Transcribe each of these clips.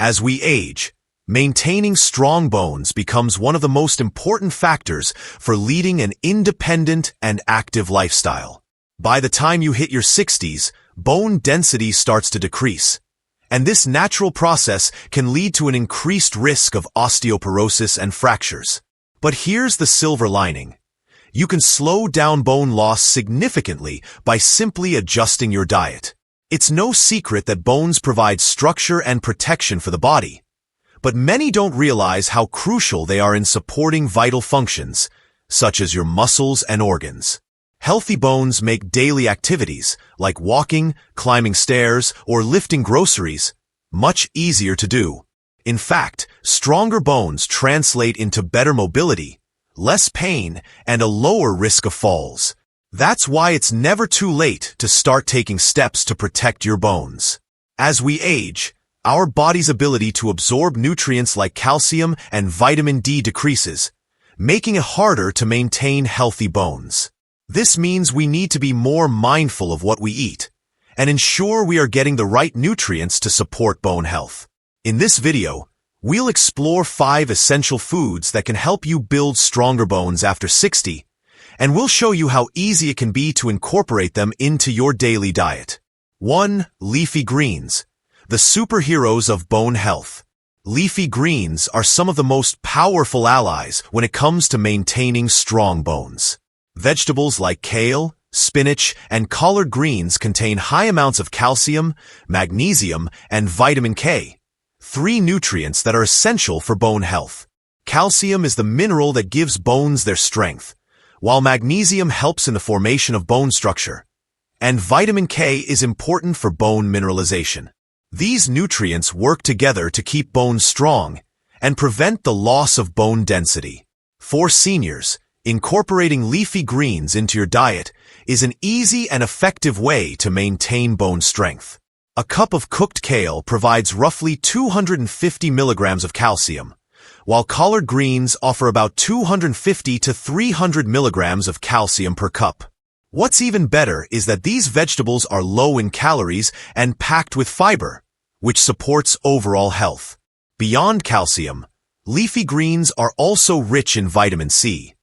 As we age, maintaining strong bones becomes one of the most important factors for leading an independent and active lifestyle. By the time you hit your 60s, bone density starts to decrease, and this natural process can lead to an increased risk of osteoporosis and fractures. But here's the silver lining. You can slow down bone loss significantly by simply adjusting your diet. It's no secret that bones provide structure and protection for the body, but many don't realize how crucial they are in supporting vital functions, such as your muscles and organs. Healthy bones make daily activities, like walking, climbing stairs, or lifting groceries, much easier to do. In fact, stronger bones translate into better mobility, less pain, and a lower risk of falls. That's why it's never too late to start taking steps to protect your bones. As we age, our body's ability to absorb nutrients like calcium and vitamin D decreases, making it harder to maintain healthy bones. This means we need to be more mindful of what we eat and ensure we are getting the right nutrients to support bone health. In this video, we'll explore 5 essential foods that can help you build stronger bones after 60, and we'll show you how easy it can be to incorporate them into your daily diet. 1. Leafy greens, the superheroes of bone health. Leafy greens are some of the most powerful allies when it comes to maintaining strong bones. Vegetables like kale, spinach, and collard greens contain high amounts of calcium, magnesium, and vitamin K, 3 nutrients that are essential for bone health. Calcium is the mineral that gives bones their strength, while magnesium helps in the formation of bone structure, and vitamin K is important for bone mineralization. These nutrients work together to keep bones strong and prevent the loss of bone density. For seniors, incorporating leafy greens into your diet is an easy and effective way to maintain bone strength. A cup of cooked kale provides roughly 250 milligrams of calcium, while collard greens offer about 250 to 300 milligrams of calcium per cup. What's even better is that these vegetables are low in calories and packed with fiber, which supports overall health. Beyond calcium, leafy greens are also rich in vitamin C,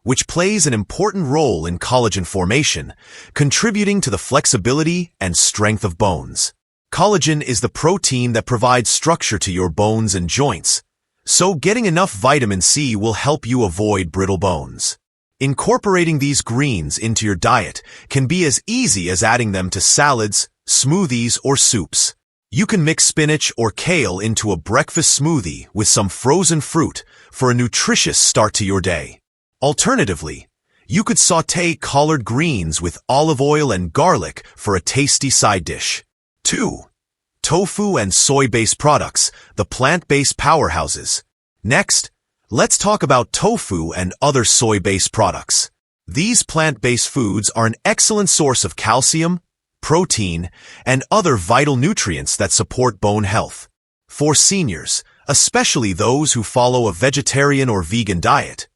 which plays an important role in collagen formation, contributing to the flexibility and strength of bones. Collagen is the protein that provides structure to your bones and joints, so getting enough vitamin C will help you avoid brittle bones. Incorporating these greens into your diet can be as easy as adding them to salads, smoothies, or soups. You can mix spinach or kale into a breakfast smoothie with some frozen fruit for a nutritious start to your day. Alternatively, you could sauté collard greens with olive oil and garlic for a tasty side dish. 2. Tofu and soy-based products, the plant-based powerhouses. Next, let's talk about tofu and other soy-based products. These plant-based foods are an excellent source of calcium, protein, and other vital nutrients that support bone health. For seniors, especially those who follow a vegetarian or vegan diet,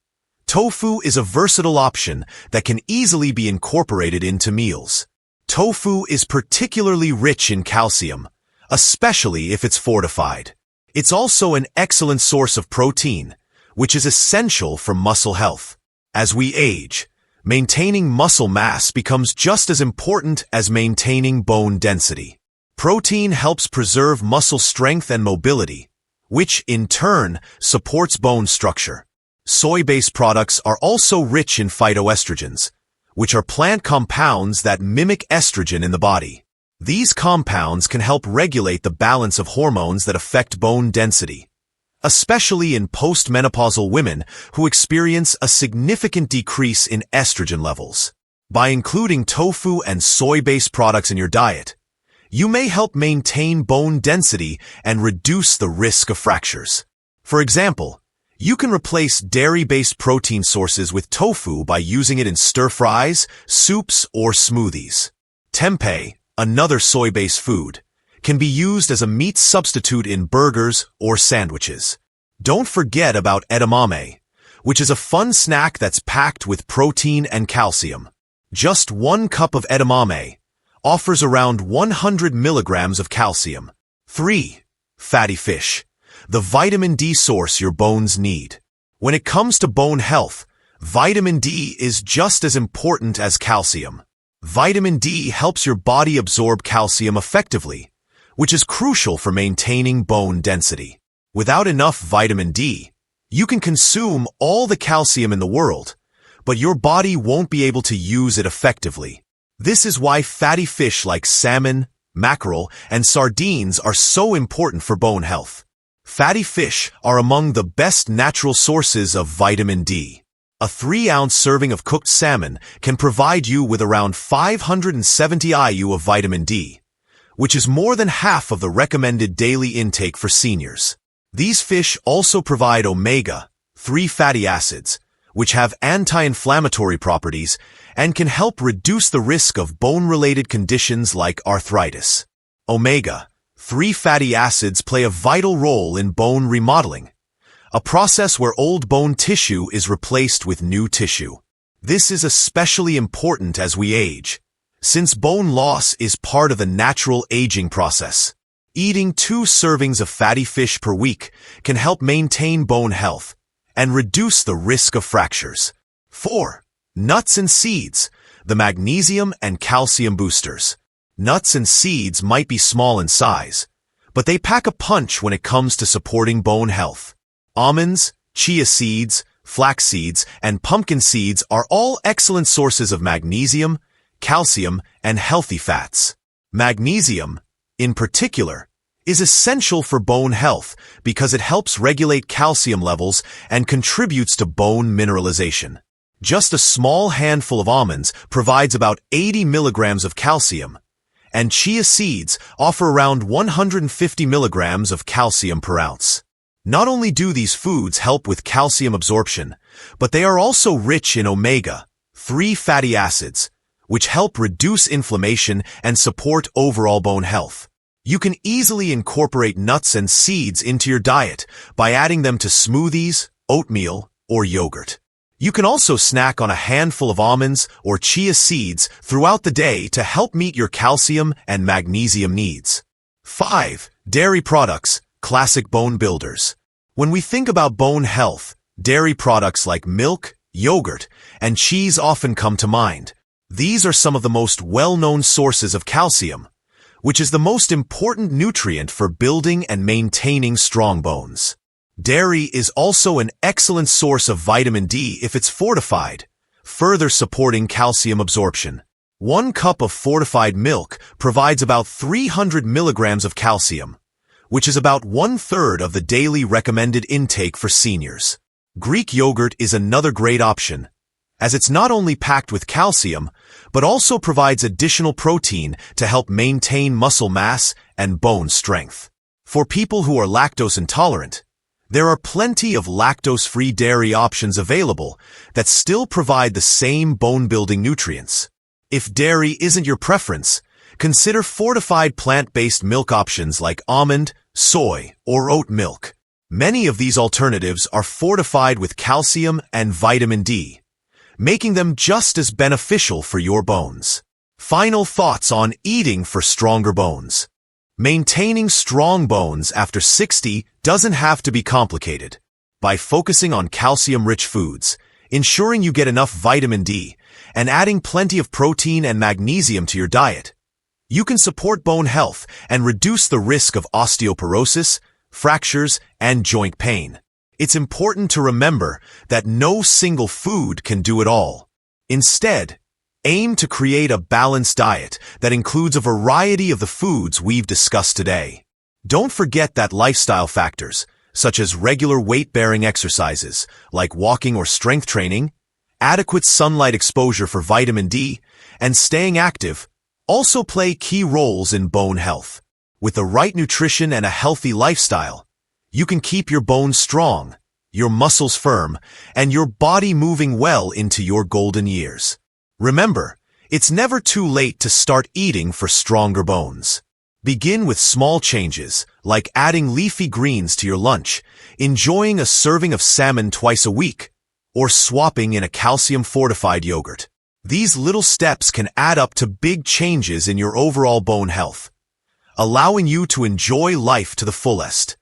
tofu is a versatile option that can easily be incorporated into meals. Tofu is particularly rich in calcium, especially if it's fortified. It's also an excellent source of protein, which is essential for muscle health. As we age, maintaining muscle mass becomes just as important as maintaining bone density. Protein helps preserve muscle strength and mobility, which in turn supports bone structure. Soy-based products are also rich in phytoestrogens, which are plant compounds that mimic estrogen in the body. These compounds can help regulate the balance of hormones that affect bone density, especially in postmenopausal women who experience a significant decrease in estrogen levels. By including tofu and soy-based products in your diet, you may help maintain bone density and reduce the risk of fractures. For example, you can replace dairy-based protein sources with tofu by using it in stir-fries, soups, or smoothies. Tempeh, another soy-based food, can be used as a meat substitute in burgers or sandwiches. Don't forget about edamame, which is a fun snack that's packed with protein and calcium. Just 1 cup of edamame offers around 100 milligrams of calcium. 3. Fatty fish, the vitamin D source your bones need. When it comes to bone health, vitamin D is just as important as calcium. Vitamin D helps your body absorb calcium effectively, which is crucial for maintaining bone density. Without enough vitamin D, you can consume all the calcium in the world, but your body won't be able to use it effectively. This is why fatty fish like salmon, mackerel, and sardines are so important for bone health. Fatty fish are among the best natural sources of vitamin D. A 3-ounce serving of cooked salmon can provide you with around 570 IU of vitamin D, which is more than half of the recommended daily intake for seniors. These fish also provide omega-3 fatty acids, which have anti-inflammatory properties and can help reduce the risk of bone-related conditions like arthritis. Omega-3 fatty acids play a vital role in bone remodeling, a process where old bone tissue is replaced with new tissue. This is especially important as we age, since bone loss is part of the natural aging process. Eating 2 servings of fatty fish per week can help maintain bone health and reduce the risk of fractures. 4. Nuts and seeds, the magnesium and calcium boosters. Nuts and seeds might be small in size, but they pack a punch when it comes to supporting bone health. Almonds, chia seeds, flax seeds, and pumpkin seeds are all excellent sources of magnesium, calcium, and healthy fats. Magnesium, in particular, is essential for bone health because it helps regulate calcium levels and contributes to bone mineralization. Just a small handful of almonds provides about 80 milligrams of calcium, and chia seeds offer around 150 milligrams of calcium per ounce. Not only do these foods help with calcium absorption, but they are also rich in omega-3 fatty acids, which help reduce inflammation and support overall bone health. You can easily incorporate nuts and seeds into your diet by adding them to smoothies, oatmeal, or yogurt. You can also snack on a handful of almonds or chia seeds throughout the day to help meet your calcium and magnesium needs. 5. Dairy products, classic bone builders. When we think about bone health, dairy products like milk, yogurt, and cheese often come to mind. These are some of the most well-known sources of calcium, which is the most important nutrient for building and maintaining strong bones. Dairy is also an excellent source of vitamin D if it's fortified, further supporting calcium absorption. 1 cup of fortified milk provides about 300 milligrams of calcium, which is about 1/3 of the daily recommended intake for seniors. Greek yogurt is another great option, as it's not only packed with calcium, but also provides additional protein to help maintain muscle mass and bone strength. For people who are lactose intolerant, there are plenty of lactose-free dairy options available that still provide the same bone-building nutrients. If dairy isn't your preference, consider fortified plant-based milk options like almond, soy, or oat milk. Many of these alternatives are fortified with calcium and vitamin D, making them just as beneficial for your bones. Final thoughts on eating for stronger bones. Maintaining strong bones after 60 doesn't have to be complicated. By focusing on calcium-rich foods, ensuring you get enough vitamin D, and adding plenty of protein and magnesium to your diet, you can support bone health and reduce the risk of osteoporosis, fractures, and joint pain. It's important to remember that no single food can do it all. Instead, aim to create a balanced diet that includes a variety of the foods we've discussed today. Don't forget that lifestyle factors, such as regular weight-bearing exercises, like walking or strength training, adequate sunlight exposure for vitamin D, and staying active, also play key roles in bone health. With the right nutrition and a healthy lifestyle, you can keep your bones strong, your muscles firm, and your body moving well into your golden years. Remember, it's never too late to start eating for stronger bones. Begin with small changes, like adding leafy greens to your lunch, enjoying a serving of salmon twice a week, or swapping in a calcium-fortified yogurt. These little steps can add up to big changes in your overall bone health. allowing you to enjoy life to the fullest.